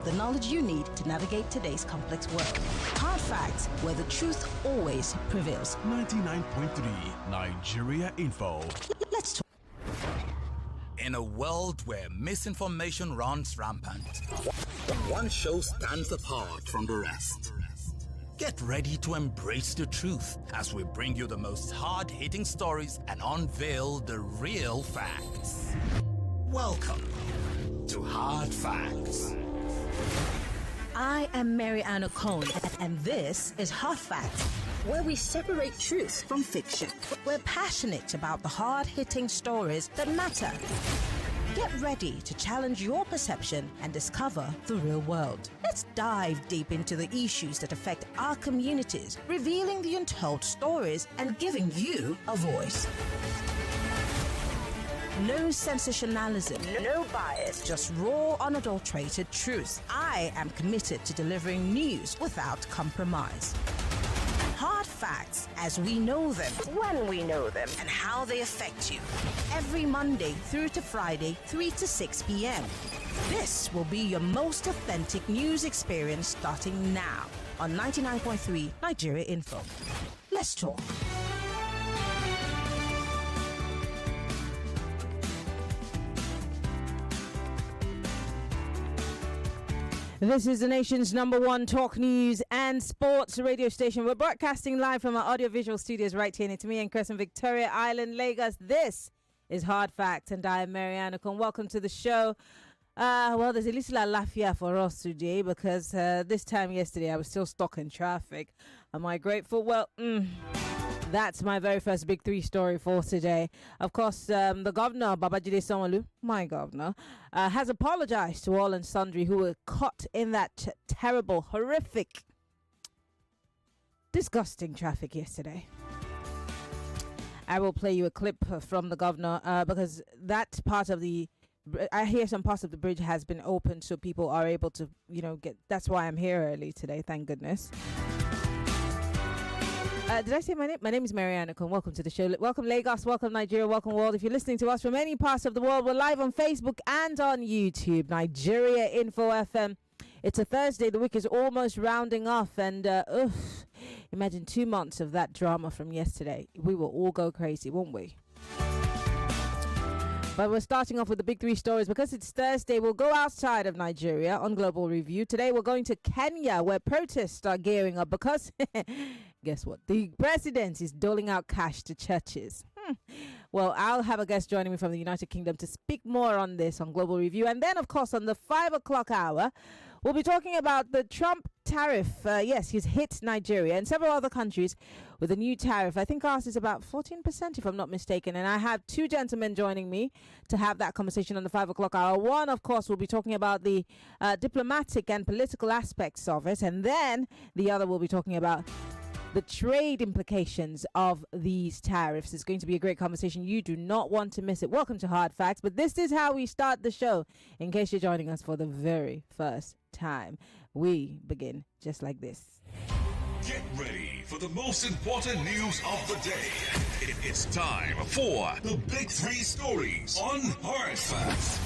The knowledge you need to navigate today's complex world. Hard facts, where the truth always prevails. 99.3 Nigeria Info. Let's talk. In a world where misinformation runs rampant, one show stands apart from the rest. Get ready to embrace the truth as we bring you the most hard-hitting stories and unveil the real facts. Welcome to Hard Facts. I am Maryann Okon, and this is Hard Facts, where we separate truth from fiction. We're passionate about the hard-hitting stories that matter. Get ready to challenge your perception and discover the real world. Let's dive deep into the issues that affect our communities, revealing the untold stories and giving you a voice. No sensationalism, no bias, just raw, unadulterated truth. I am committed to delivering news without compromise. Hard facts as we know them, when we know them, and how they affect you. Every Monday through to Friday, 3 to 6 p.m. This will be your most authentic news experience starting now on 99.3 Nigeria Info. Let's talk. This is the nation's #1 talk news and sports radio station. We're broadcasting live from our audiovisual studios right here in Itimi and Crescent, Victoria Island, Lagos. This is Hard Facts, and I am Maryann Okon. Welcome to the show. Well, there's a little lafia for us today because this time yesterday I was still stuck in traffic. Am I grateful? Well, that's my very first big three story for today. Of course, the governor, Babajide Sanwo-Olu, my governor, has apologized to all and sundry who were caught in that terrible, horrific, disgusting traffic yesterday. I will play you a clip from the governor because that part of I hear some parts of the bridge has been opened so people are able to, get. That's why I'm here early today, thank goodness. Did I say my name? My name is Maryann Okon. Welcome to the show. Welcome Lagos, welcome Nigeria, welcome world. If you're listening to us from any parts of the world, we're live on Facebook and on YouTube, Nigeria Info FM. It's a Thursday, the week is almost rounding off, and imagine 2 months of that drama from yesterday. We will all go crazy, won't we? But we're starting off with the big three stories because it's Thursday. We'll go outside of Nigeria on Global Review. Today we're going to Kenya, where protests are gearing up because, guess what? The president is doling out cash to churches. Well, I'll have a guest joining me from the United Kingdom to speak more on this on Global Review. And then, of course, on the 5 o'clock hour, we'll be talking about the Trump tariff. Yes, he's hit Nigeria and several other countries with a new tariff. I think ours is about 14%, if I'm not mistaken. And I have two gentlemen joining me to have that conversation on the 5 o'clock hour. One, of course, will be talking about the diplomatic and political aspects of it. And then the other will be talking about the trade implications of these tariffs. It's going to be a great conversation. You do not want to miss it. Welcome to Hard Facts. But this is how we start the show, in case you're joining us for the very first time. We begin just like this. Get ready for the most important news of the day. It's time for the Big Three Stories on Hard Facts.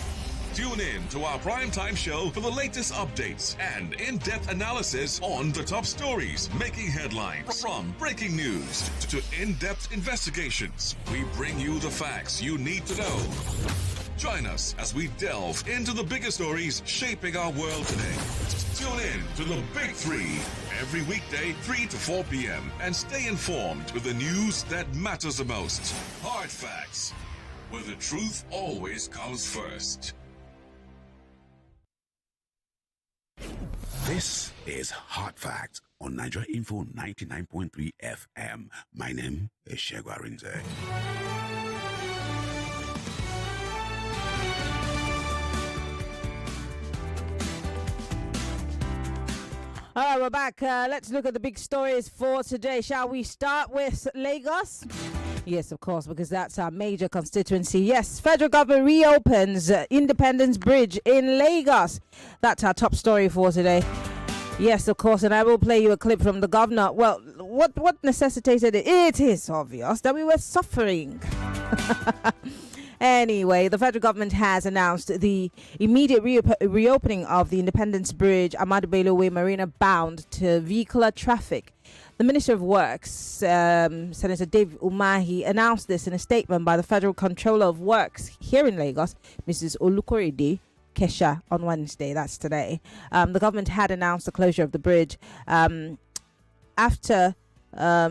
Tune in to our primetime show for the latest updates and in-depth analysis on the top stories making headlines. From breaking news to in-depth investigations, we bring you the facts you need to know. Join us as we delve into the biggest stories shaping our world today. Tune in to the Big Three every weekday, 3 to 4 p.m. and stay informed with the news that matters the most. Hard Facts, where the truth always comes first. This is Hard Facts on Nigeria Info 99.3 FM. My name is Shegwa Rinze. All right, we're back. Let's look at the big stories for today. Shall we start with Lagos? Yes, of course, because that's our major constituency. Yes, federal government reopens Independence Bridge in Lagos. That's our top story for today. Yes, of course, and I will play you a clip from the governor. Well, what necessitated it? It is obvious that we were suffering. Anyway, the federal government has announced the immediate reopening of the Independence Bridge, Ahmadu Bello Way Marina, bound to vehicular traffic. The Minister of Works, Senator Dave Umahi, announced this in a statement by the Federal Controller of Works here in Lagos, Mrs. Olukorede Kesha, on Wednesday. That's today. The government had announced the closure of the bridge after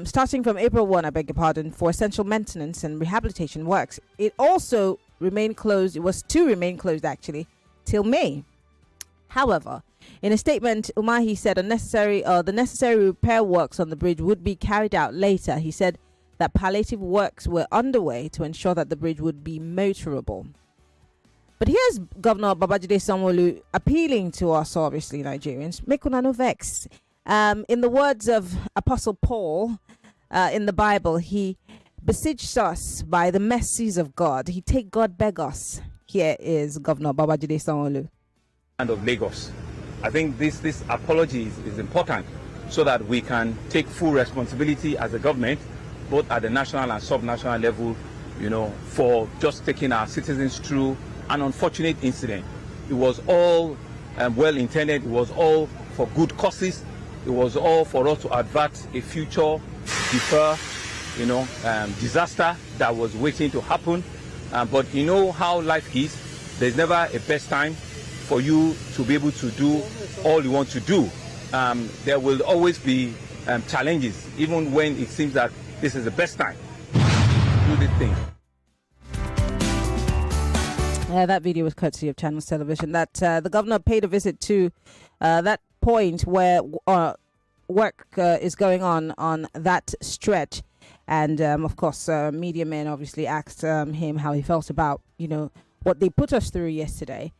starting from April 1, I beg your pardon, for essential maintenance and rehabilitation works. It also remained closed. It was to remain closed, actually, till May. However, in a statement, Umahi said the necessary repair works on the bridge would be carried out later. He said that palliative works were underway to ensure that the bridge would be motorable. But here's Governor Babajide Sanwo-Olu appealing to us, obviously, Nigerians. Make una no vex. In the words of Apostle Paul in the Bible, he beseeched us by the mercies of God. He take God beg us. Here is Governor Babajide Sanwo-Olu. And of Lagos. I think this apology is important so that we can take full responsibility as a government, both at the national and sub-national level, for just taking our citizens through an unfortunate incident. It was all well intended. It was all for good causes. It was all for us to avert a future disaster that was waiting to happen. But you know how life is. There's never a best time for you to be able to do all you want to do. There will always be challenges, even when it seems that this is the best time to do this thing. That video was courtesy of Channels Television. That the governor paid a visit to that point where work is going on that stretch. And, of course, media men obviously asked him how he felt about, what they put us through yesterday.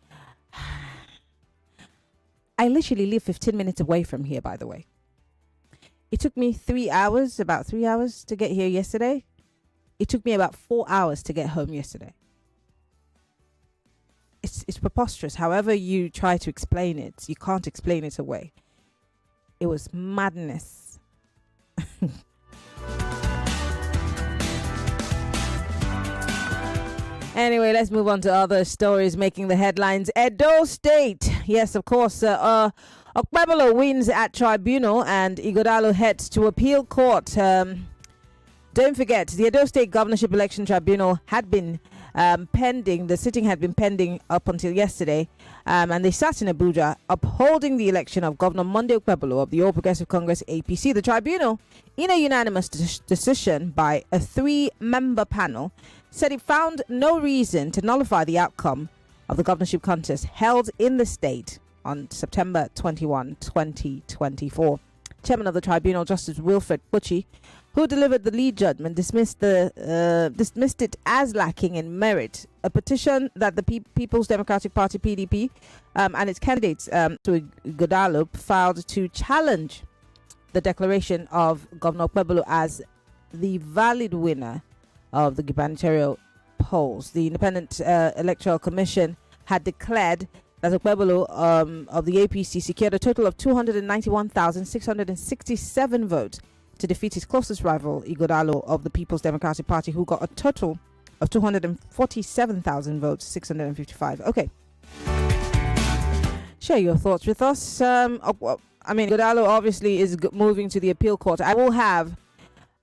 I literally live 15 minutes away from here, by the way. It took me about 3 hours to get here yesterday. It took me about 4 hours to get home yesterday. It's preposterous. However you try to explain it, you can't explain it away. It was madness. Anyway, let's move on to other stories making the headlines. Edo State. Yes, of course. Okpebolo wins at Tribunal and Ighodalo heads to appeal court. Don't forget, the Edo State Governorship Election Tribunal had been pending. The sitting had been pending up until yesterday. And they sat in Abuja upholding the election of Governor Monday Okpebolo of the All Progressive Congress APC. The tribunal, in a unanimous decision by a 3-member panel, said it found no reason to nullify the outcome of the governorship contest held in the state on September 21, 2024. Chairman of the tribunal, Justice Wilfred Pucci, who delivered the lead judgment, dismissed it as lacking in merit. A petition that the People's Democratic Party (PDP) and its candidates to Ighodalo filed to challenge the declaration of Governor Okpebolo as the valid winner of the gubernatorial polls. The Independent Electoral Commission had declared that Okpebolo of the APC secured a total of 291,667 votes to defeat his closest rival, Ighodalo of the People's Democratic Party, who got a total of 247,000 votes, 655. Okay. Share your thoughts with us. Ighodalo obviously is moving to the appeal court. I will have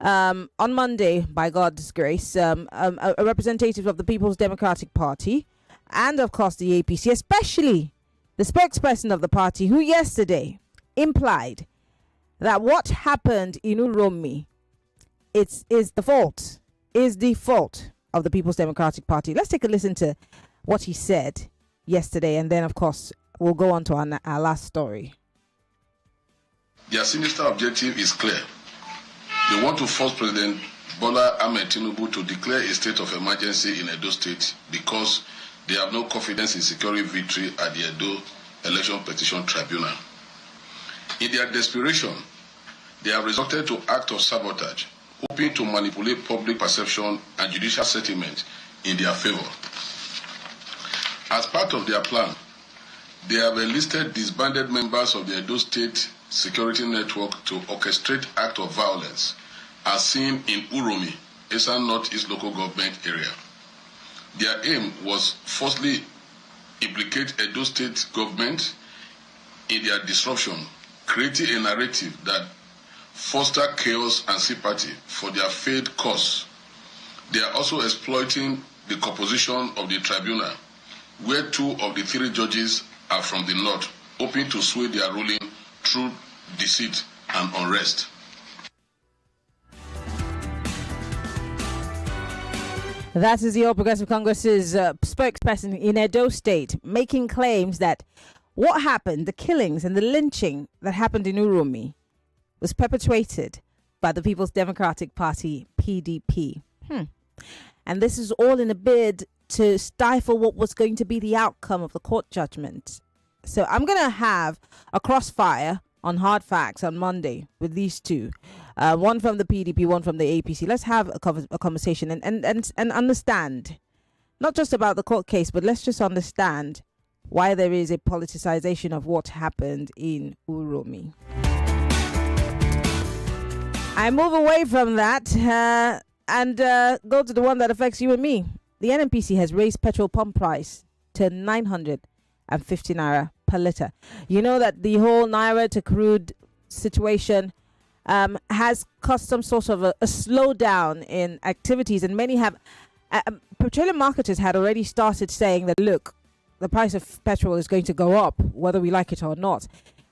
on Monday, by God's grace, a representative of the People's Democratic Party and, of course, the APC, especially the spokesperson of the party, who yesterday implied that what happened in Uromi is the fault of the People's Democratic Party. Let's take a listen to what he said yesterday, and then, of course, we'll go on to our last story. Their sinister objective is clear. They want to force President Bola Ahmed Tinubu to declare a state of emergency in Edo State because they have no confidence in securing victory at the Edo Election Petition Tribunal. In their desperation, they have resorted to acts of sabotage, hoping to manipulate public perception and judicial settlement in their favor. As part of their plan, they have enlisted disbanded members of the Edo State Security Network to orchestrate acts of violence, as seen in Uromi, Eastern Northeast Local Government Area. Their aim was firstly implicate Edo State government in their disruption, creating a narrative that foster chaos and sympathy for their failed cause. They are also exploiting the composition of the tribunal, where 2 of the 3 judges are from the north, hoping to sway their ruling through deceit and unrest. That is the All Progressive Congress's spokesperson in Edo State, making claims that what happened, the killings and the lynching that happened in Uromi, was perpetrated by the People's Democratic Party, PDP. And this is all in a bid to stifle what was going to be the outcome of the court judgment. So I'm going to have a crossfire on Hard Facts on Monday with these two. One from the PDP, one from the APC. Let's have a conversation and understand, not just about the court case, but let's just understand why there is a politicization of what happened in Uromi. I move away from that and go to the one that affects you and me. The NNPC has raised petrol pump price to 950 naira per litre. You know that the whole naira to crude situation has caused some sort of a slowdown in activities, and many have petroleum marketers had already started saying that, look, the price of petrol is going to go up whether we like it or not.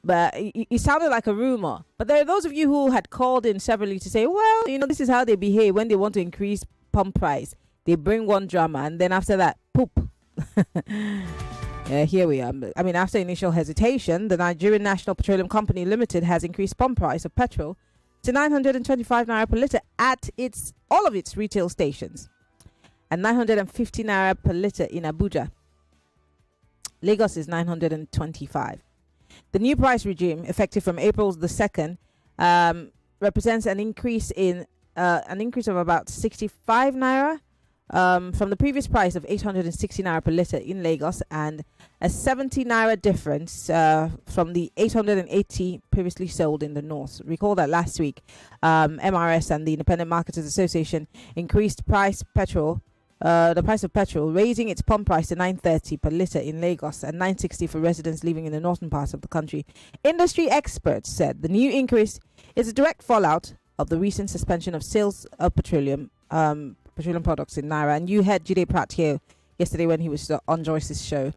But it sounded like a rumor. But there are those of you who had called in severally to say, well, this is how they behave when they want to increase pump price. They bring one drama and then after that, poop. Here we are. I mean, after initial hesitation, the Nigerian National Petroleum Company Limited has increased pump price of petrol to 925 naira per litre at all of its retail stations, and 950 naira per litre in Abuja. Lagos is 925. The new price regime, effective from April the 2nd, represents an increase of about 65 naira from the previous price of 860 naira per litre in Lagos, and a 70 naira difference from the 880 previously sold in the north. Recall that last week, MRS and the Independent Marketers Association increased the price of petrol, raising its pump price to 930 per litre in Lagos and 960 for residents living in the northern parts of the country. Industry experts said the new increase is a direct fallout of the recent suspension of sales of petroleum products in Naira. And you heard Jide Pratt here yesterday when he was on Joyce's show.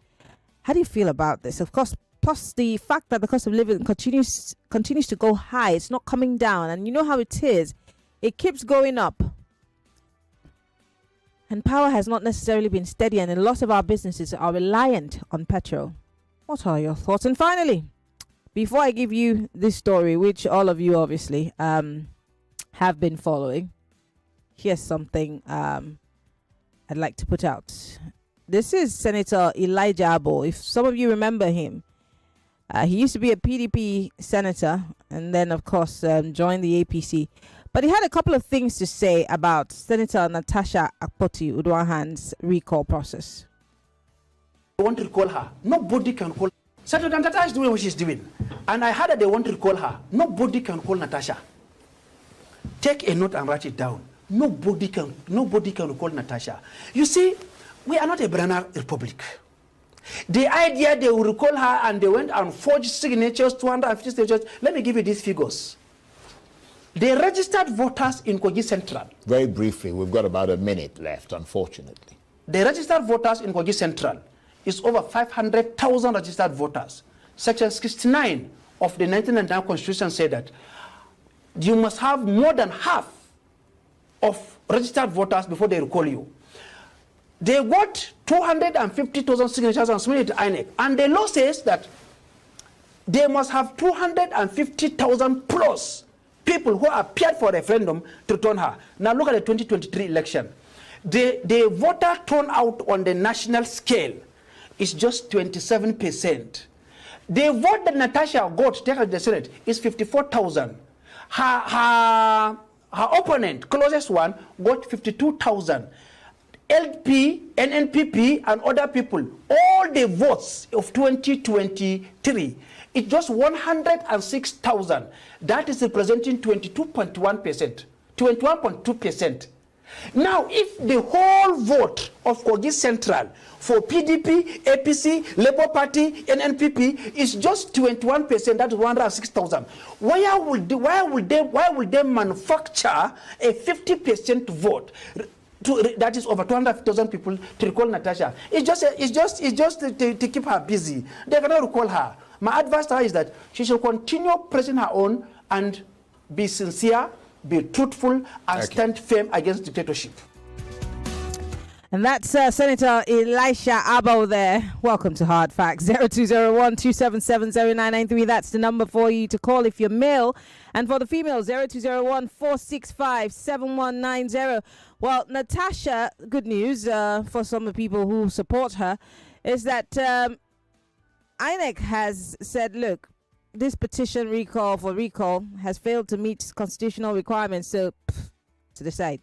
How do you feel about this? Of course, plus the fact that the cost of living continues to go high. It's not coming down. And you know how it is. It keeps going up. And power has not necessarily been steady, and a lot of our businesses are reliant on petrol. What are your thoughts? And finally, before I give you this story, which all of you obviously have been following, here's something I'd like to put out. This is Senator Elijah Abo. If some of you remember him, he used to be a PDP senator and then, of course, joined the APC. But he had a couple of things to say about Senator Natasha Akpoti Uduahan's recall process. They want to recall her. Nobody can call. Senator Natasha is doing what she's doing. And I heard that they want to recall her. Nobody can call Natasha. Take a note and write it down. Nobody can recall Natasha. You see, we are not a banana republic. The idea they will recall her and they went and forged signatures, 250 signatures. Let me give you these figures. The registered voters in Kogi Central. Very briefly, we've got about a minute left, unfortunately. The registered voters in Kogi Central is over 500,000 registered voters. Section 69 of the 1999 Constitution said that you must have more than half of registered voters before they recall you. They got 250,000 signatures and submitted to INEC. And the law says that they must have 250,000 plus people who appeared for a referendum to return her. Now look at the 2023 election. The voter turnout on the national scale is just 27%. The vote that Natasha got to take her to the Senate is 54,000. Her opponent, closest one, got 52,000. LP, NNPP, and other people, all the votes of 2023, it's just 106,000. That is representing 22.1%, 21.2%. Now, if the whole vote of Kogi Central for PDP, APC, Labour Party, and NPP is just 21%, that's 106,000, why would they manufacture a 50% vote? That is over 200,000 people to recall Natasha. It's just to keep her busy. They cannot recall her. My advice to her is that she should continue pressing her own and be sincere, be truthful, and stand firm against dictatorship. And that's Senator Elisha Abo there. Welcome to Hard Facts. 0201-277-0993. That's the number for you to call if you're male. And for the female, 0201-465-7190. Well, Natasha, good news for some of the people who support her, is that INEC has said, look, this petition for recall has failed to meet constitutional requirements, so to the side.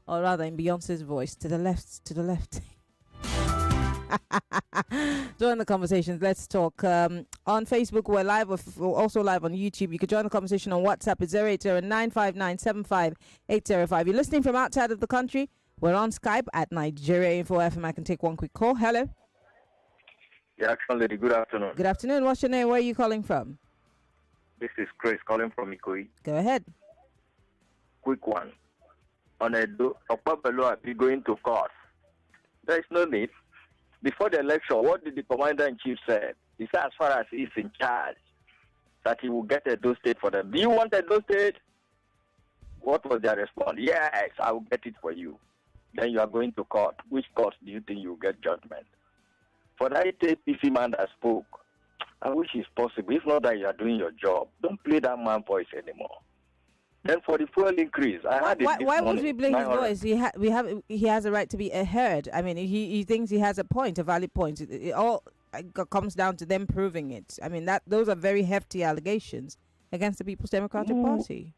Or rather, in Beyonce's voice, to the left, to the left. Join the conversations. Let's talk. On Facebook, we're live. We're also live on YouTube. You can join the conversation on WhatsApp. It's 080-959-75805. You're listening from outside of the country. We're on Skype at Nigeria Info FM. I can take one quick call. Hello. Yeah, lady. Good afternoon. Good afternoon. What's your name? Where are you calling from? This is Chris calling from Ikoyi. Go ahead. Quick one. On a Okpabelo be going to court. There is no need. Before the election, what did the commander-in-chief say? He said as far as he's in charge, that he will get Edo State for them. Do you want Edo State? What was their response? Yes, I will get it for you. Then you are going to court. Which court do you think you will get judgment? For that APC man that spoke, I wish it's possible. If not that you are doing your job, don't play that man's voice anymore. Then for the fuel increase, why would we blame his voice? He has a right to be heard. I mean, he thinks he has a valid point. It all comes down to them proving it. I mean, those are very hefty allegations against the People's Democratic Party.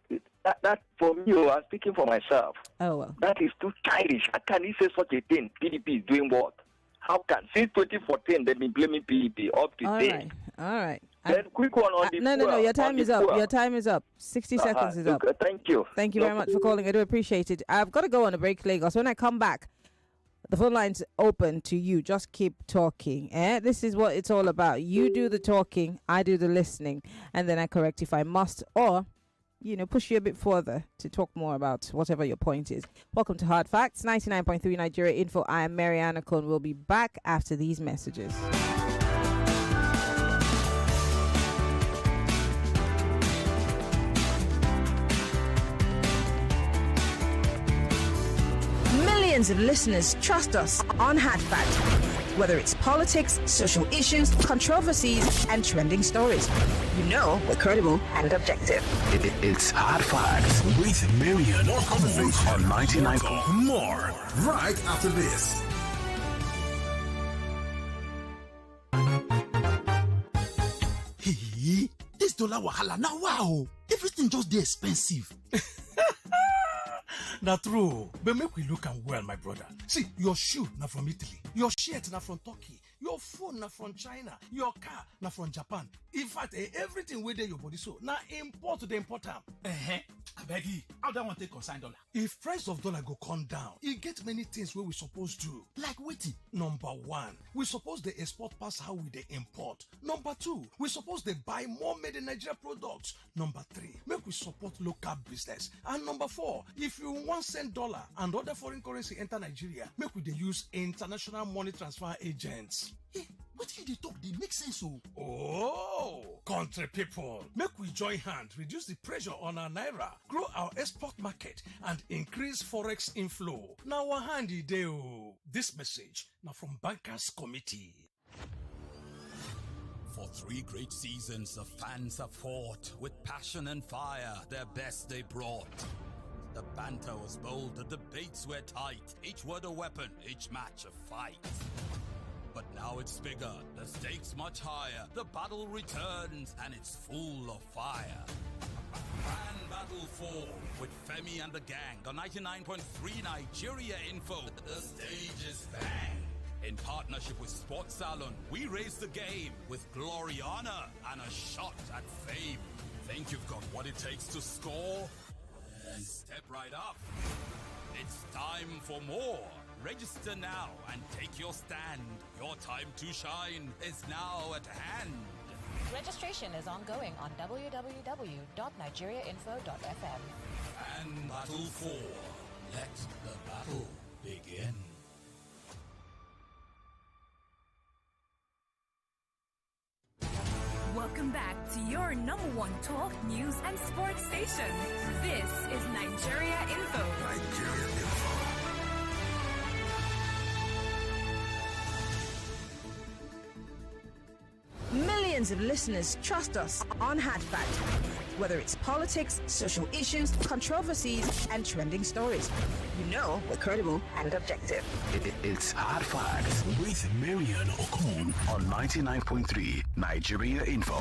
That for me, I'm speaking for myself. Oh well. That is too childish. How can he say such a thing? PDP is doing what? How can since 2014 they've been blaming PDP up to date? All right. Then quick one on the No. Your time is up. Your time is up. 60 seconds is up. Thank you. Thank you very much for calling. I do appreciate it. I've got to go on a break, Lagos. When I come back, the phone line's open to you. Just keep talking. This is what it's all about. You do the talking, I do the listening, and then I correct if I must, or push you a bit further to talk more about whatever your point is. Welcome to Hard Facts, 99.3 Nigeria Info. I am Maryann Okon. We'll be back after these messages. Millions of listeners trust us on Hard Facts. Whether it's politics, social issues, controversies, and trending stories. We're credible and objective. It's Hard Facts with Maryann Okon on 99. More right after this. Hey, this dollar wahala now wow. Everything just dey expensive. Na true, but make we look am well, my brother. See, your shoe na from Italy, your shirt na from Turkey, your phone na from China, your car na from Japan. In fact, everything wey dey your body so na import to the import am. Abeg, how that one take consign dollar? If price of dollar go come down, e get many things wey we suppose do. Like wetin? Number one, we suppose dey export pass how we dey import. Number two, we suppose dey buy more made in Nigeria products. Number three, make we support local business. And number four, if you want send dollar and other foreign currency enter Nigeria, make we dey use international money transfer agents. What you dey talk dey make sense o. Oh, country people, make we join hand, reduce the pressure on our naira, grow our export market, and increase forex inflow. Now our hand e dey o. This message now from Bankers Committee. For 3 great seasons, the fans have fought with passion and fire. Their best they brought. The banter was bold, the debates were tight. Each word a weapon, each match a fight. But now it's bigger, the stakes much higher. The battle returns, and it's full of fire. Grand Battle 4 with Femi and the gang on 99.3 Nigeria Info. The stage is bang. In partnership with Sports Salon, we raise the game with glory, honor, and a shot at fame. Think you've got what it takes to score? Then step right up. It's time for more. Register now and take your stand. Your time to shine is now at hand. Registration is ongoing on www.nigeriainfo.fm. And Battle 4. Let the battle begin. Welcome back to your number one talk, news, and sports station. This is Nigeria Info. Nigeria Info. Millions of listeners trust us on Hard Fact. Whether it's politics, social issues, controversies, and trending stories. You know we're credible and objective. It's Hard Facts with Maryann Okon on 99.3 Nigeria Info.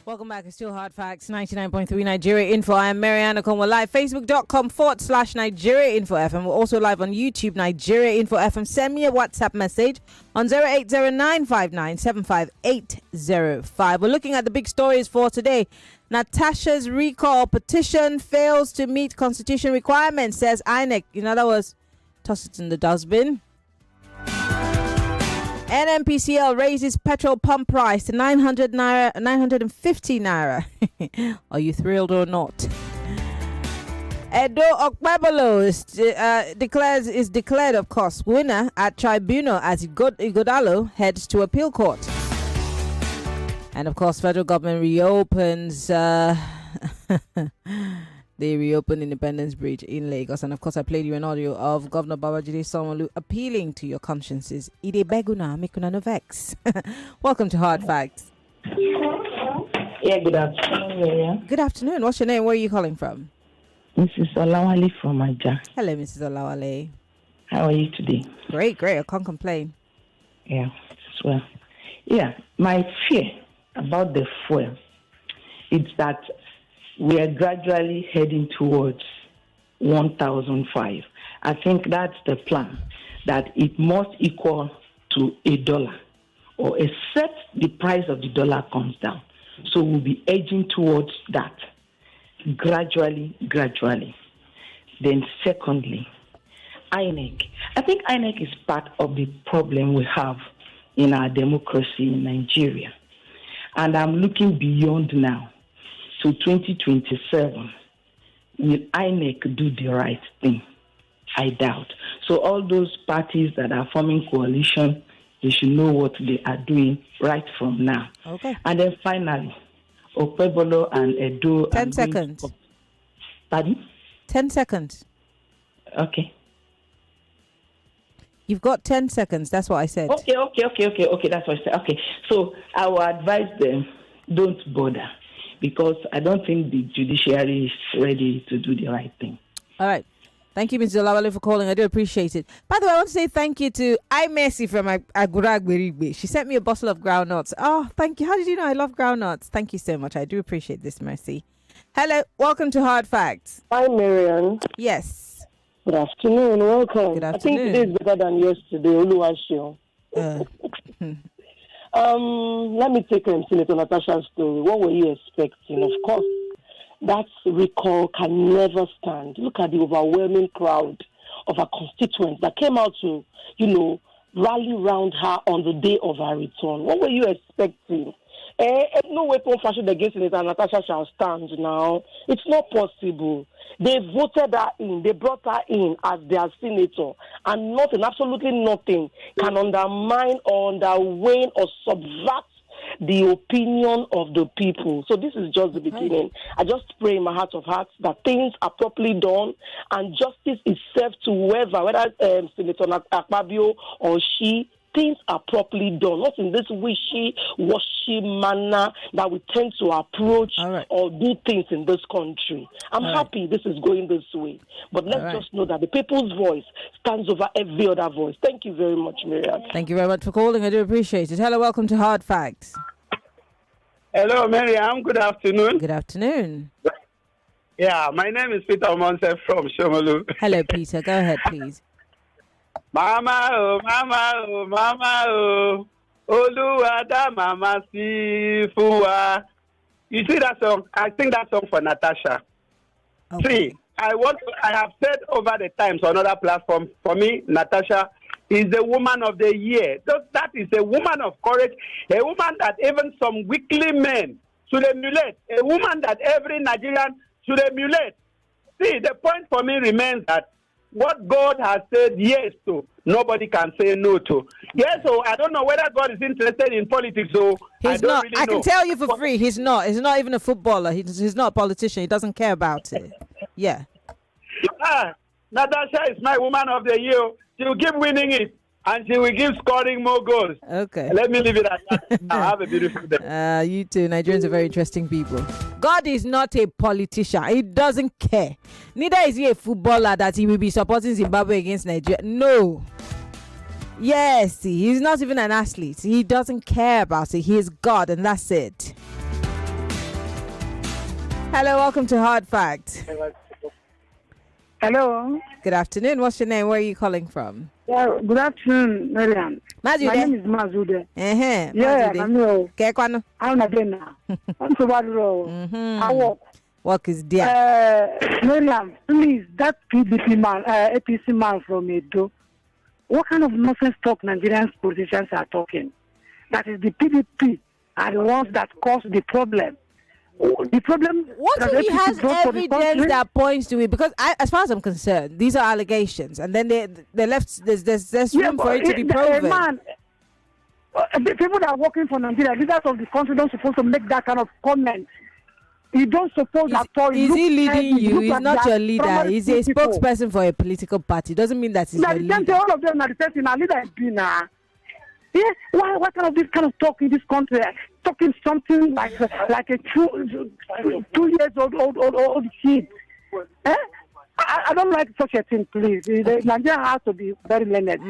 Welcome back. It's still Hard Facts, 99.3 Nigeria Info. I am Maryann Okon. We're live, facebook.com/Nigeria Info FM. We're also live on YouTube, Nigeria Info FM. Send me a WhatsApp message on 08095975805. We're looking at the big stories for today. Natasha's recall petition fails to meet constitution requirements, says INEC. In other words, toss it in the dustbin. NNPCL raises petrol pump price to 950 naira. Are you thrilled or not? Edo Okpebolo is declared, of course, winner at Tribunal as Igodalo heads to appeal court. And of course, federal government reopens. They reopened Independence Bridge in Lagos. And of course, I played you an audio of Governor Babajide Sanwo-Olu appealing to your consciences. Ide beguna, mekuna no vex. Welcome to Hard Facts. Yeah, good afternoon. Good afternoon. What's your name? Where are you calling from? Mrs. Olawale from Aja. Hello, Mrs. Olawale. How are you today? Great. I can't complain. Yeah, as well. Yeah, my fear about the fuel is that we are gradually heading towards 1,005. I think that's the plan, that it must equal to $1, or except the price of the dollar comes down. So we'll be edging towards that gradually. Then secondly, INEC. I think INEC is part of the problem we have in our democracy in Nigeria. And I'm looking beyond now to 2027. Will INEC do the right thing? I doubt. So all those parties that are forming coalition, they should know what they are doing right from now. Okay. And then finally, Okpebolo and Edo. 10 seconds. Pardon? 10 seconds. Okay. You've got 10 seconds. That's what I said. Okay. That's what I said. Okay. So I will advise them, don't bother, because I don't think the judiciary is ready to do the right thing. All right. Thank you, Mr. Olawale, for calling. I do appreciate it. By the way, I want to say thank you to Mercy from Aguragberigbe. She sent me a bottle of groundnuts. Oh, thank you. How did you know I love groundnuts? Thank you so much. I do appreciate this, Mercy. Hello. Welcome to Hard Facts. Hi, Maryann. Yes. Good afternoon. Welcome. Good afternoon. I think today is better than yesterday. Oluwashio. Let me take Senator Natasha's story. What were you expecting? Of course, that recall can never stand. Look at the overwhelming crowd of her constituents that came out to, rally round her on the day of her return. What were you expecting? No weapon fashioned against Senator Natasha shall stand now. It's not possible. They voted her in. They brought her in as their senator. And nothing, absolutely nothing, can undermine or underweigh or subvert the opinion of the people. So this is just the beginning. I just pray in my heart of hearts that things are properly done and justice is served to whoever, whether Senator Akpabio or she, things are properly done, not in this wishy-washy manner that we tend to approach or do things in this country. I'm happy this is going this way. But let's just know that the people's voice stands over every other voice. Thank you very much, Maryann. Thank you very much for calling. I do appreciate it. Hello, welcome to Hard Facts. Hello, Maryann. Good afternoon. Good afternoon. Yeah, my name is Peter Monse from Shomolu. Hello, Peter. Go ahead, please. Mama, Oluwada Mama si fuwa. You see that song? I sing that song for Natasha. Okay. See, I have said over the times on other platforms, for me, Natasha is the woman of the year. That is a woman of courage, a woman that even some weakly men should emulate, a woman that every Nigerian should emulate. See, the point for me remains that what God has said yes to, nobody can say no to. Yes, so I don't know whether God is interested in politics, so He's not. I can tell you for free, he's not. He's not even a footballer. He's not a politician. He doesn't care about it. Yeah. Natasha is my woman of the year. She will keep winning it, and she will keep scoring more goals. Okay. Let me leave it at that. Have a beautiful day. You too. Nigerians are very interesting people. God is not a politician. He doesn't care. Neither is he a footballer that he will be supporting Zimbabwe against Nigeria. No. Yes, he's not even an athlete. He doesn't care about it. He is God, and that's it. Hello, welcome to Hard Fact. Hello. Good afternoon. What's your name? Where are you calling from? Yeah, good afternoon, Maryann. Mazude. My name is Mazude. Yeah, I'm here. Kwano. I'm again now. I'm so bad. I work. Work is there. Maryann, please, that PDP man, APC man from Edo, what kind of nonsense talk Nigerian politicians are talking? That is the PDP are the ones that cause the problem. The problem. What if he has evidence that points to it? Because as far as I'm concerned, these are allegations, and then they left. There's room for it to be proven. The people that are working for Nigeria, leaders of the country, don't supposed to make that kind of comment. You don't suppose at all. Is he leading you? He's not your leader. He's a spokesperson for a political party. Doesn't mean that he's your leader. All of them are the same thing. Our leader is Bina. Yeah, what kind of this kind of talk in this country? Talking something like a 2 years old kid. I don't like such a thing, please. Nigeria has to be very learned.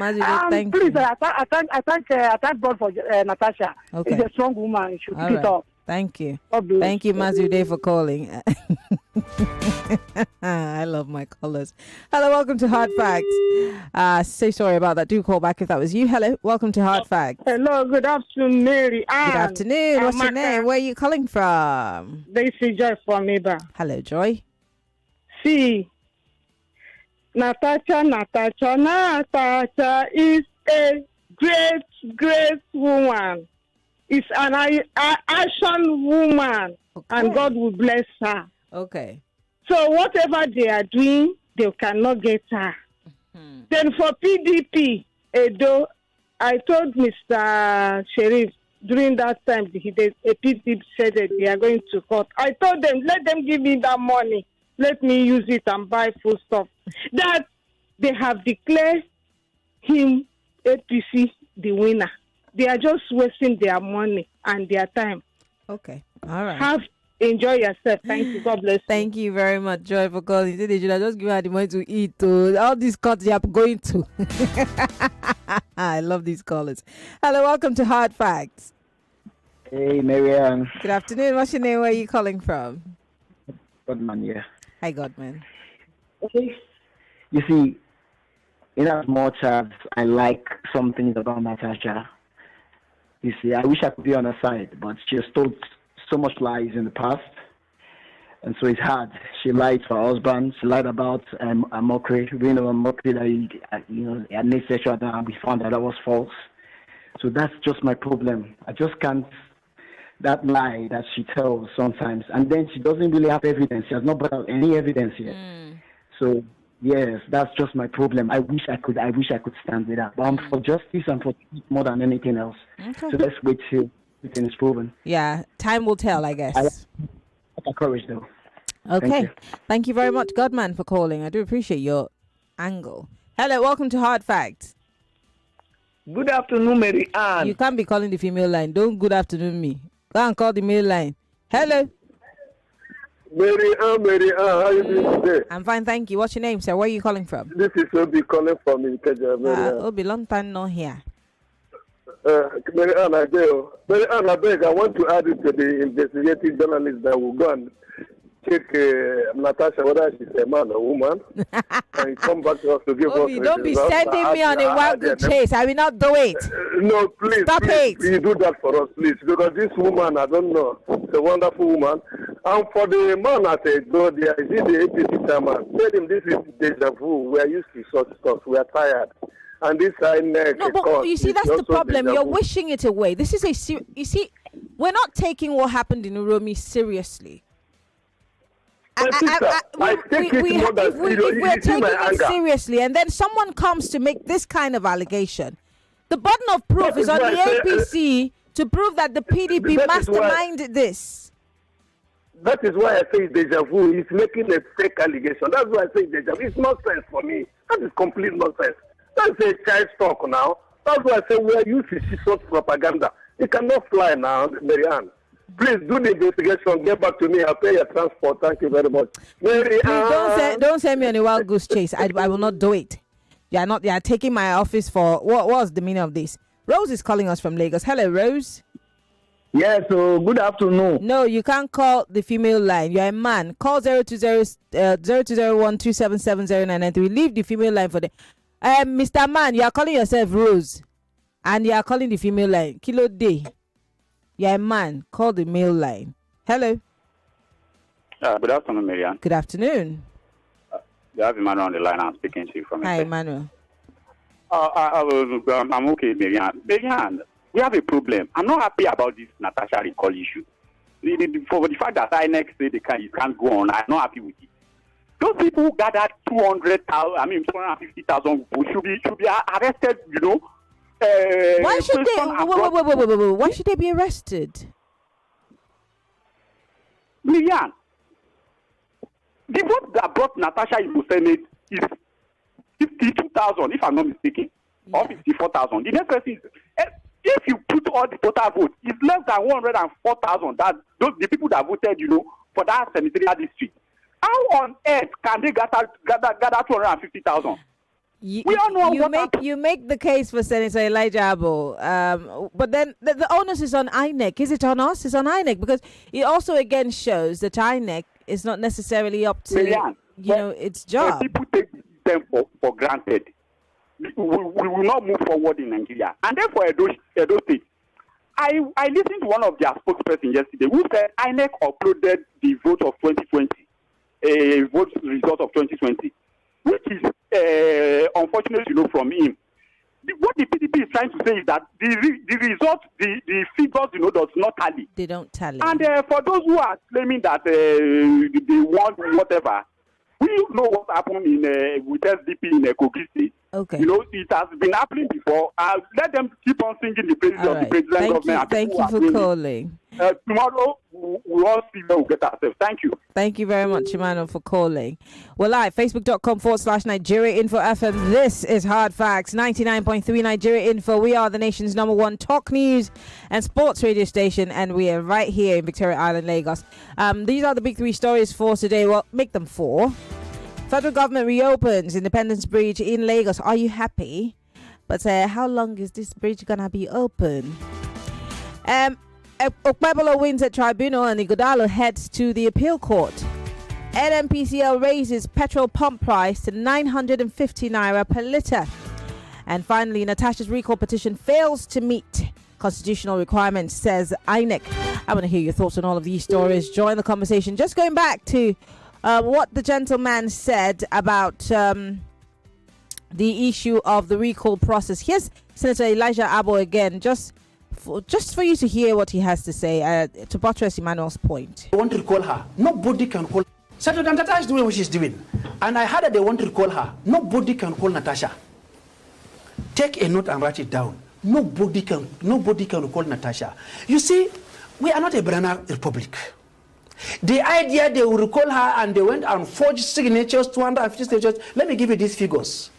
Thank please, you. I thank God for Natasha. Okay. She's a strong woman. She should All keep right. it up. Thank you. Thank you, Mazude, for calling. I love my callers. Hello, welcome to Hard Facts. So sorry about that. Do call back if that was you. Hello, welcome to Hard Facts. Hello, good afternoon, Mary. Good afternoon. What's your name? Where are you calling from? This is Joy from Eba. Hello, Joy. See, Natasha is a great woman. Is an action woman, and God will bless her. Okay. So whatever they are doing, they cannot get her. Then for PDP, Edo, I told Mr. Sheriff during that time, a PDP said that they are going to court. I told them, let them give me that money. Let me use it and buy food stuff. That they have declared him, APC, the winner. They are just wasting their money and their time. Okay. All right. Enjoy yourself. Thank you. God bless you. Thank you very much, Joy, for calling. They should have just given her the money to eat. All these cuts you are going to. I love these callers. Hello, welcome to Hard Facts. Hey, Maryann. Good afternoon. What's your name? Where are you calling from? Godman, yeah. Hi, Godman. Okay. You see, in as much as I like some things about Natasha, you see, I wish I could be on her side, but she has told so much lies in the past, and so it's hard. She lied to her husband. She lied about a mockery. We know a mockery that he had made sexual, and we found that was false. So that's just my problem. I just can't. That lie that she tells sometimes, and then she doesn't really have evidence. She has not brought out any evidence yet. So yes, that's just my problem. I wish I could stand with that. But I'm for justice and for peace more than anything else. Okay. So let's wait till everything is proven. Yeah, time will tell, I guess. I have courage though. Okay. Thank you very much, Godman, for calling. I do appreciate your angle. Hello, welcome to Hard Facts. Good afternoon, Maryann. You can't be calling the female line. Don't good afternoon me. Go and call the male line. Hello. Maryann, how are you doing today? I'm fine, thank you. What's your name, sir? Where are you calling from? This is Obi calling from Ikeja. Obi, long time not here. Maryann, I beg, I want to add it to the investigative journalist that will go and check Natasha whether she's a man or woman, and come back to us to give Obi, us. don't be sending me on a wild chase. I will not do it. No, please, Stop please, it. you do that for us, please, because this woman, I don't know, she's a wonderful woman. And for the man at a go there, is it the APC chairman? Tell him this is deja vu. We are used to such stuff. We are tired. And this No, but you see, that's the problem. You're wishing it away. This is you see, we're not taking what happened in Uromi seriously. If we're taking it seriously, and then someone comes to make this kind of allegation, the burden of proof is on the APC to prove that the PDP masterminded this. That is why I say deja vu. He's making a fake allegation. That's why I say deja vu. It's nonsense for me. That is complete nonsense. That's a child talk now. That's why I say we are using such propaganda. It cannot fly now, Maryann. Please do the investigation. Get back to me. I'll pay your transport. Thank you very much. Please don't send me on a wild goose chase. I will not do it. You are taking my office for what was the meaning of this? Rose is calling us from Lagos. Hello, Rose. Yes, so good afternoon. No, you can't call the female line. You're a man. Call 0201-277-0993. Leave the female line for the Mr. Man, you are calling yourself Rose, and you are calling the female line. Kilo Day. You're a man. Call the male line. Hello. Good afternoon, Maryann. Good afternoon. You have Emmanuel on the line. I'm speaking to you from. Hi, Emmanuel. I'm okay, Maryann. Maryann, we have a problem. I'm not happy about this Natasha recall issue. For the fact that INEC say it can't go on, I'm not happy with it. Those people who gathered 250,000 should be arrested, you know. Why should they? Wait. Why should they be arrested? Maryann, the vote that brought Natasha into Senate is 52,000, if I'm not mistaken, or 54,000. The next question is, if you put all the total votes, it's less than 104,000. That the people that voted, you know, for that senatorial district. How on earth can they gather 250,000? We all know you make the case for Senator Elijah Abo, but then the onus is on INEC. Is it on us? It's on INEC, because it also again shows that INEC is not necessarily up to its job. People take them for granted. We will not move forward in Nigeria, and therefore Edo State. I listened to one of their spokespersons yesterday who said INEC uploaded the vote of 2020. A vote result of 2020, which is unfortunate, you know, from him. What the PDP is trying to say is that the result, the figures, you know, does not tally. They don't tally. And for those who are claiming that they want whatever, we know what happened with SDP in Kogi State. Okay. You know, it has been happening before. Let them keep on singing the praises of the president government. Thank you for calling. Tomorrow, we'll all see where we get ourselves. Thank you. Thank you very much, Emmanuel, for calling. We're live, facebook.com/Nigeria Info FM. This is Hard Facts, 99.3 Nigeria Info. We are the nation's #1 talk news and sports radio station, and we are right here in Victoria Island, Lagos. These are the big three stories for today. Well, make them four. Federal government reopens Independence Bridge in Lagos. Are you happy? But how long is this bridge gonna be open? Okpebolo wins at Tribunal and Ighodalo heads to the appeal court. NNPCL raises petrol pump price to 950 naira per litre. And finally, Natasha's recall petition fails to meet constitutional requirements, says INEC. I want to hear your thoughts on all of these stories. Join the conversation. Just going back to what the gentleman said about the issue of the recall process. Here's Senator Elijah Abo again, just for you to hear what he has to say to buttress Emmanuel's point. They want to recall her. Nobody can call. Senator Natasha is doing what she's doing, and I heard that they want to recall her. Nobody can call Natasha. Take a note and write it down. Nobody can recall Natasha. You see, we are not a banana republic. The idea they will recall her and they went and forged signatures, 250 signatures. Let me give you these figures.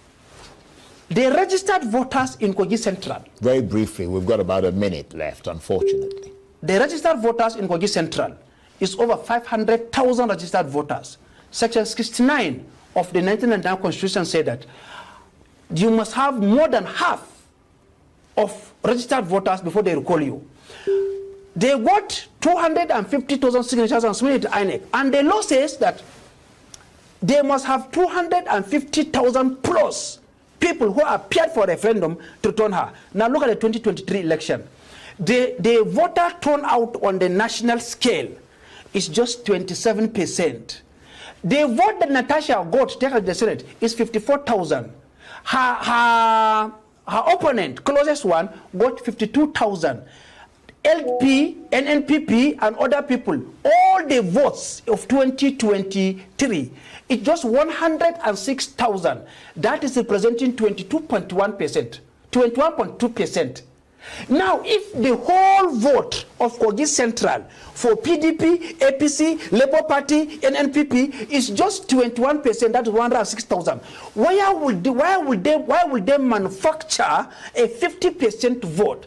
The registered voters in Kogi Central. Very briefly, we've got about a minute left, unfortunately. The registered voters in Kogi Central is over 500,000 registered voters. Section 69 of the 1999 Constitution said that you must have more than half of registered voters before they recall you. They got 250,000 signatures and submitted to INEC. And the law says that they must have 250,000 plus people who appeared for referendum to turn her. Now look at the 2023 election. The voter turnout on the national scale is just 27%. The vote that Natasha got to take her to the Senate is 54,000. Her opponent, closest one, got 52,000. LP, NNPP, and other people, all the votes of 2023, it's just 106,000. That is representing 22.1%, 21.2%. Now, if the whole vote of Kogi Central for PDP, APC, Labour Party, NNPP is just 21%, that's 106,000. Why would they manufacture a 50% vote?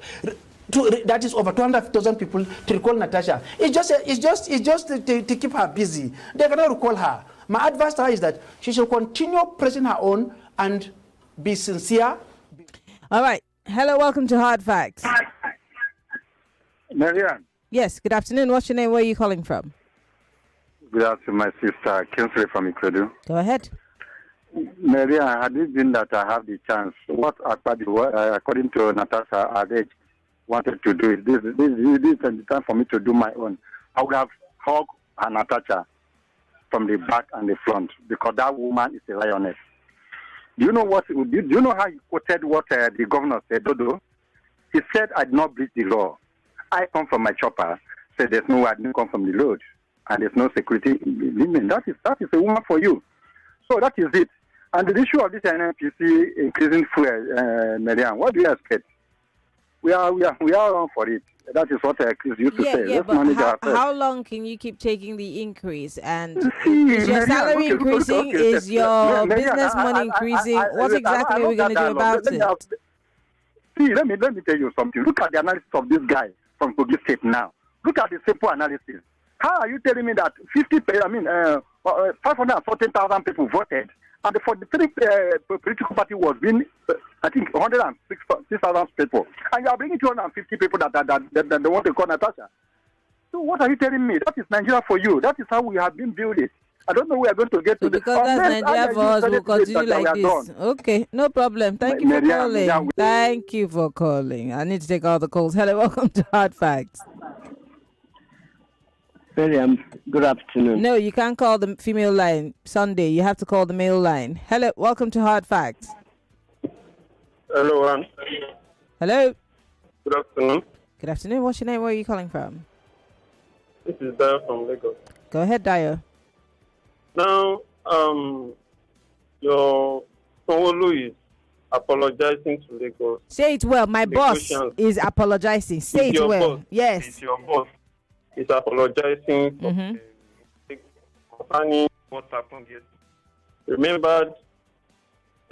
That is over 200,000 people to recall Natasha. It's just to keep her busy. They cannot recall her. My advice to her is that she should continue pressing her own and be sincere. All right. Hello, welcome to Hard Facts. Maryann. Yes, good afternoon. What's your name? Where are you calling from? Good afternoon, my sister, Kinsley from Ikredu. Go ahead. Maryann, had it been that I have the chance, what according to Natasha, our age, wanted to do it. This is the time for me to do my own. I would have hugged Natasha from the back and the front because that woman is a lioness. Do you know what? Do you know how he quoted what the governor said, Dodo? He said, "I did not breach the law. I come from my chopper." Said, "There's no way I didn't come from the road, and there's no security limit." That is a woman for you. So that is it. And the issue of this NNPC increasing fuel, Maryann, what do you expect? We are on for it. That is what Chris used to say. Yeah, but how long can you keep taking the increase? And is your salary increasing? Is your business money increasing? What exactly are we going to do about it? See, let me tell you something. Look at the analysis of this guy from Kogi State now. Look at the simple analysis. How are you telling me that 514,000 people voted, and for the three political party was being, I think, 106,000 people, and you are bringing 250 people that they want to call Natasha? So what are you telling me? That is Nigeria for you. That is how we have been building. I don't know where we are going to get to. Because that's Nigeria for us. We'll continue like this. Okay, no problem. Thank you for calling. Thank you for calling. I need to take all the calls. Hello, welcome to Hard Facts. Maryann, good afternoon. No, you can't call the female line Sunday. You have to call the male line. Hello, welcome to Hard Facts. Hello, Ann. Hello. Good afternoon. Good afternoon. What's your name? Where are you calling from? This is Dayo from Lagos. Go ahead, Dayo. Now, your Sanwo-Olu is apologizing to Lagos. Say it well. My boss is apologizing. Say it well. Boss. Yes. It's your boss. Is apologizing for concerning what happened yesterday.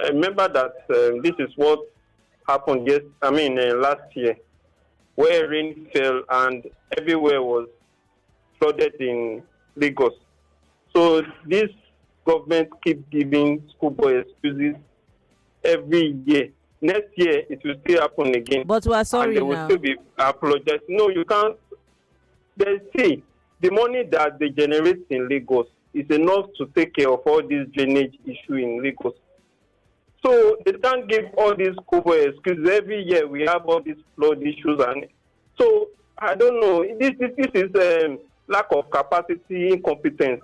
Remember that this is what happened last year, where rain fell and everywhere was flooded in Lagos. So this government keep giving schoolboy excuses every year. Next year it will still happen again. But we are sorry and they will still be apologizing. No, you can't. They see the money that they generate in Lagos is enough to take care of all these drainage issue in Lagos. So they can't give all these schoolboy excuses. Every year we have all these flood issues, and so I don't know. This is lack of capacity, incompetence.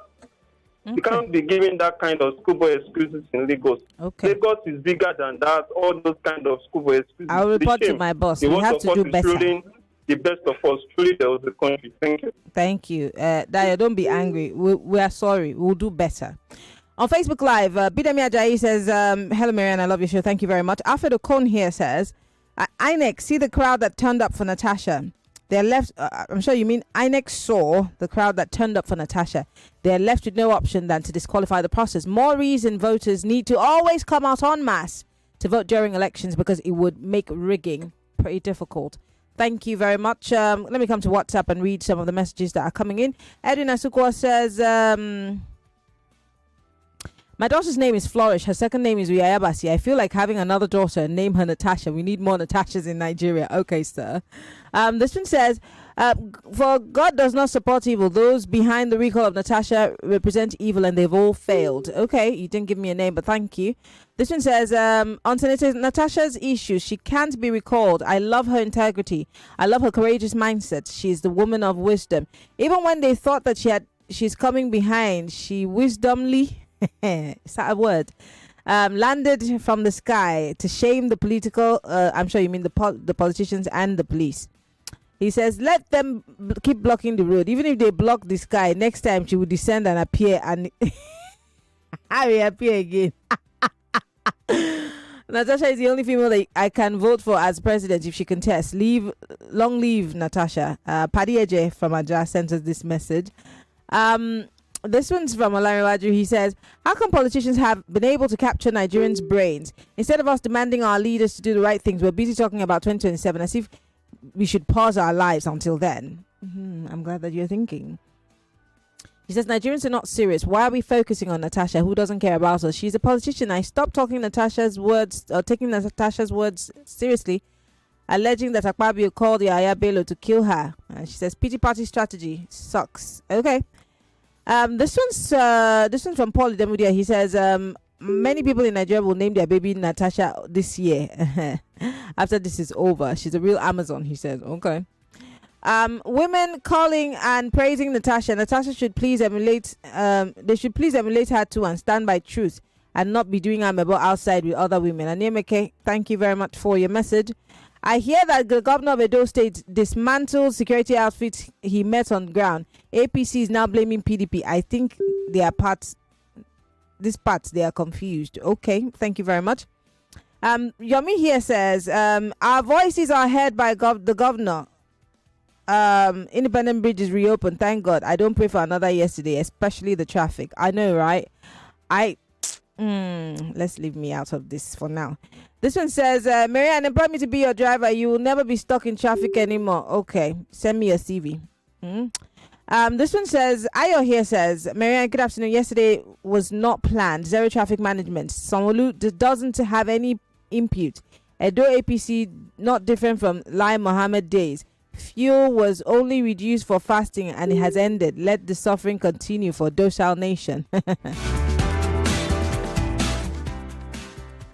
Okay. You can't be giving that kind of schoolboy excuses in Lagos. Okay. Lagos is bigger than that. All those kind of schoolboy excuses. I will report to my boss. We have to do better. The best of us, truly there was the country. Thank you. Thank you. Daya, don't be angry. We are sorry. We'll do better. On Facebook Live, Bidemi Ajayi says, hello, Maryann, I love your show. Thank you very much. Maryann Okon here says, INEC, see the crowd that turned up for Natasha. They're left, I'm sure you mean INEC saw the crowd that turned up for Natasha. They're left with no option than to disqualify the process. More reason voters need to always come out en masse to vote during elections because it would make rigging pretty difficult. Thank you very much. Let me come to WhatsApp and read some of the messages that are coming in. Edwin Asukwa says, My daughter's name is Flourish. Her second name is Uyayabasi. I feel like having another daughter and name her Natasha. We need more Natashas in Nigeria. Okay, sir. This one says, for God does not support evil. Those behind the recall of Natasha represent evil and they've all failed. Okay, you didn't give me a name, but thank you. This one says, on Senator Natasha's issues, she can't be recalled. I love her integrity. I love her courageous mindset. She's the woman of wisdom. Even when they thought that she's coming behind, she wisdomly... is that a word? Landed from the sky to shame the political. I'm sure you mean the politicians and the police. He says, let them keep blocking the road. Even if they block the sky, next time she will descend and appear, and I will appear again. Natasha is the only female that I can vote for as president if she contests. Long live Natasha. Paddy Eje from Aja sent us this message. This one's from Olariwaju. He says, how come politicians have been able to capture Nigerians' brains? Instead of us demanding our leaders to do the right things, we're busy talking about 2027 as if we should pause our lives until then. I'm glad that you're thinking. He says, Nigerians are not serious. Why are we focusing on Natasha? Who doesn't care about her? She's a politician. I stopped taking Natasha's words seriously, alleging that Akpabio called Yaya Bello to kill her. She says, pity party strategy sucks. Okay. This one's from Paul Demudia. He says, many people in Nigeria will name their baby Natasha this year. After this is over. She's a real Amazon, he says. Okay. Women calling and praising Natasha. Natasha should please emulate. They should please emulate her too and stand by truth and not be doing amebo outside with other women. Anyemeke, thank you very much for your message. I hear that the governor of Edo State dismantled security outfits he met on ground. APC is now blaming PDP. I think they are they are confused. Okay, thank you very much. Yomi here says, our voices are heard by the governor. Independent Bridge is reopened. Thank God. I don't pray for another yesterday, especially the traffic. I know, right? Let's leave me out of this for now. This one says, Maryann, employ me to be your driver. You will never be stuck in traffic anymore. Okay, send me a CV. This one says, Ayo here says, Maryann, good afternoon. Yesterday was not planned. Zero traffic management. Sanwo-Olu doesn't have any impute. Edo APC not different from Lai Mohammed days. Fuel was only reduced for fasting and it has ended. Let the suffering continue for docile nation.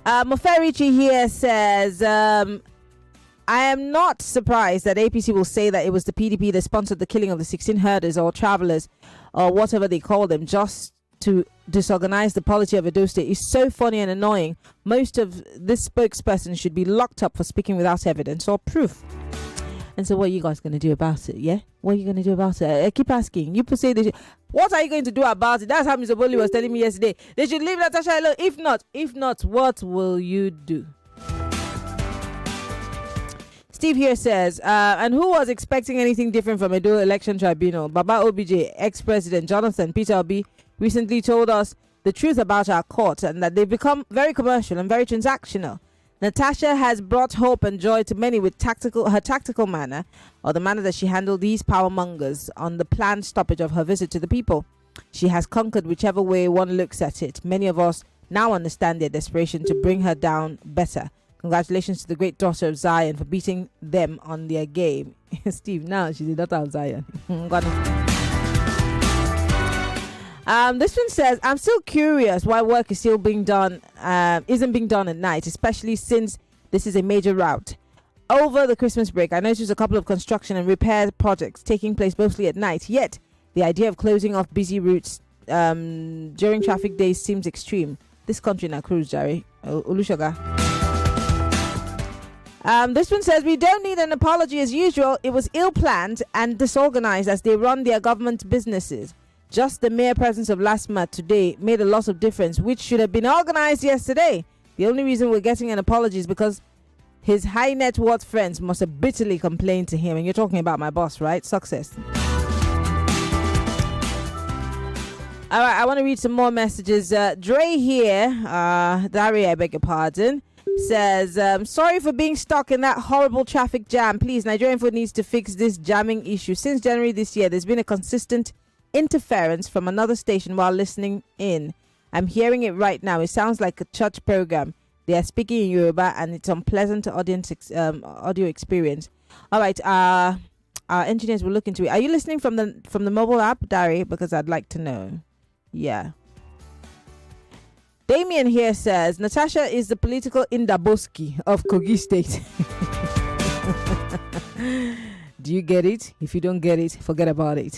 Moferichi here says, I am not surprised that APC will say that it was the PDP that sponsored the killing of the 16 herders or travelers or whatever they call them just to disorganize the polity of Edo State. It's so funny and annoying. Most of this spokesperson should be locked up for speaking without evidence or proof. And so what are you guys going to do about it? Yeah? What are you going to do about it? I keep asking. You say they should. What are you going to do about it? That's how Mr. Boli was telling me yesterday. They should leave Natasha alone. If not, what will you do? Steve here says, and who was expecting anything different from Edo Election Tribunal? Baba OBJ, ex-president Jonathan Peter Obi recently told us the truth about our court and that they've become very commercial and very transactional. Natasha has brought hope and joy to many with her tactical manner, or the manner that she handled these power mongers on the planned stoppage of her visit to the people. She has conquered whichever way one looks at it. Many of us now understand their desperation to bring her down better. Congratulations to the great daughter of Zion for beating them on their game. Steve, now she's the daughter of Zion. This one says, I'm still curious why work is still being done, isn't being done at night, especially since this is a major route. Over the Christmas break, I noticed a couple of construction and repair projects taking place mostly at night. Yet, the idea of closing off busy routes during traffic days seems extreme. This country now cruise, Jerry. Olushoga. This one says, we don't need an apology as usual. It was ill-planned and disorganized as they run their government businesses. Just the mere presence of Lasma today made a lot of difference, which should have been organized yesterday. The only reason we're getting an apology is because his high net worth friends must have bitterly complained to him. And you're talking about my boss, right? Success. All right, I want to read some more messages. Dre here, Dari, I beg your pardon, says, sorry for being stuck in that horrible traffic jam. Please, Nigerian Food needs to fix this jamming issue. Since January this year, there's been a consistent interference from another station while listening in, I'm hearing it right now. It sounds like a church program. They are speaking in Yoruba, and it's unpleasant audio experience. All right, our engineers will look into it. Are you listening from the mobile app, Dari? Because I'd like to know. Yeah. Damien here says Natasha is the political Indaboski of Kogi State. Do you get it? If you don't get it, forget about it.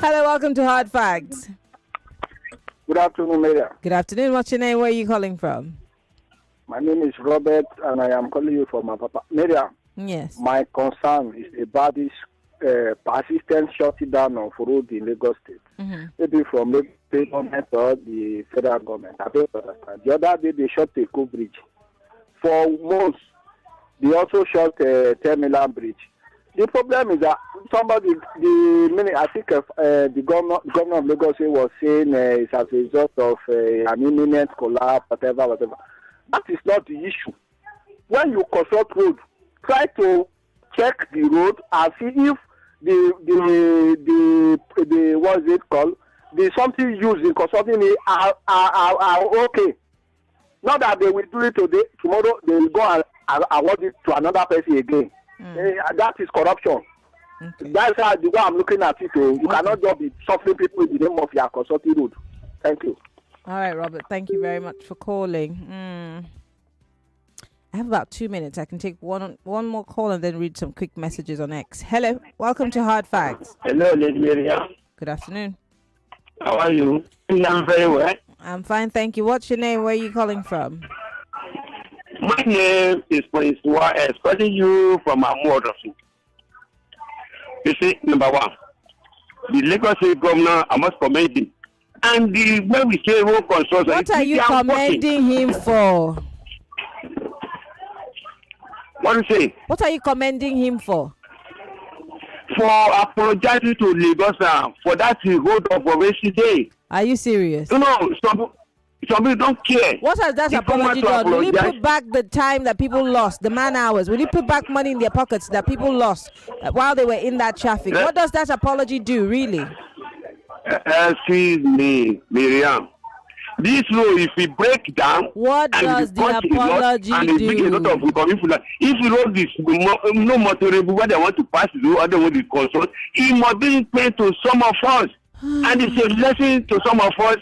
Hello, welcome to Hard Facts. Good afternoon, Maria. Good afternoon. What's your name? Where are you calling from? My name is Robert, and I am calling you from my papa. Maria. Yes. My concern is about this persistent shutting down of road in Lagos State. Mm-hmm. Maybe from the state government or the federal government. I don't understand. The other day they shut the bridge. For months, they also shut Terminal Bridge. The problem is that I think the governor of Lagos was saying it's as a result of an imminent collapse, whatever. That is not the issue. When you construct road, try to check the road and see if the what is it called? The something used in constructing it are okay. Not that they will do it today, tomorrow they will go and award it to another person again. That is corruption. Okay. That's how the way I'm looking at it. You cannot just be suffering people in the name of your consulting road. Thank you. All right, Robert. Thank you very much for calling. I have about 2 minutes. I can take one more call and then read some quick messages on X. Hello. Welcome to Hard Facts. Hello, Lady Maryann. Good afternoon. How are you? I'm very well. I'm fine, thank you. What's your name? Where are you calling from? My name is Prince Y.S. calling you from Amodosu. You see, number one, the Lagos State governor, I must commend him. And the way we say road construction. What are you commending him for? What do you say? What are you commending him for? For apologizing to Lagos for that hold up of yesterday. Are you serious? No, some people don't care. What has that apology done? Will he put back the time that people lost, the man hours? Will he put back money in their pockets that people lost while they were in that traffic? What does that apology do, really? Excuse me, Miriam. This road, if we break down, what does the apology do? If the road is no motorable where they want to pass through or they want to consult, it must be paid to some of us. And it's a lesson to some of us.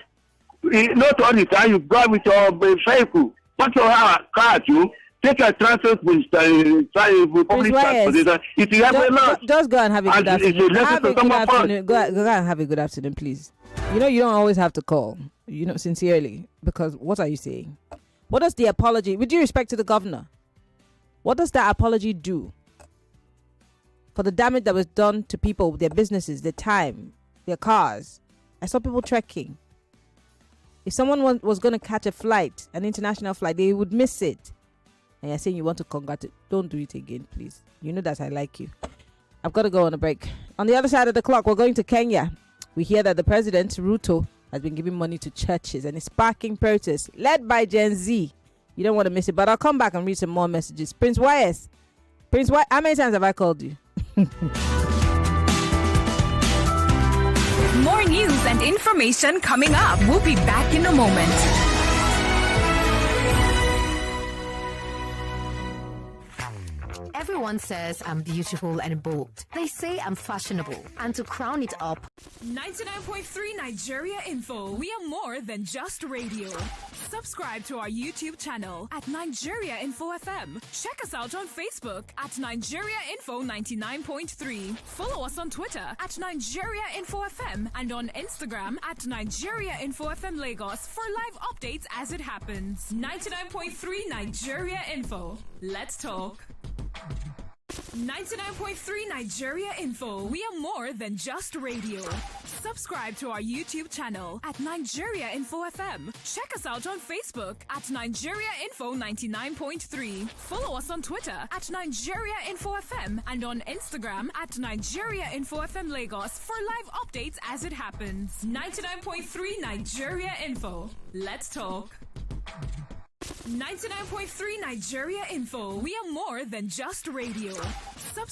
Not all the time you drive with your vehicle. But you have a car too. Take a transport with public transportation. It will have a lot. Just go and have a good afternoon. Have a good afternoon. Go and have a good afternoon, please. You know, you don't always have to call, sincerely, because what are you saying? What does the apology, with due respect to the governor, what does that apology do for the damage that was done to people, their businesses, their time, their cars? I saw people trekking. If someone was going to catch a flight, an international flight, they would miss it. And you're saying you want to congratulate. Don't do it again, please. You know that I like you. I've got to go on a break. On the other side of the clock, we're going to Kenya. We hear that the president, Ruto, has been giving money to churches and is sparking protests led by Gen Z. You don't want to miss it, but I'll come back and read some more messages. Prince Y.S. How many times have I called you? More news and information coming up. We'll be back in a moment. Everyone says I'm beautiful and bold. They say I'm fashionable. And to crown it up, 99.3 Nigeria Info. We are more than just radio. Subscribe to our YouTube channel at Nigeria Info FM. Check us out on Facebook at Nigeria Info 99.3. Follow us on Twitter at Nigeria Info FM and on Instagram at Nigeria Info FM Lagos for live updates as it happens. 99.3 Nigeria Info. Let's talk. 99.3 Nigeria Info. We are more than just radio. Subscribe to our YouTube channel at Nigeria Info FM. Check us out on Facebook at Nigeria Info 99.3. Follow us on Twitter at Nigeria Info FM and on Instagram at Nigeria Info FM Lagos for live updates as it happens. 99.3 Nigeria Info. Let's talk. 99.3 Nigeria Info. We are more than just radio. Subscribe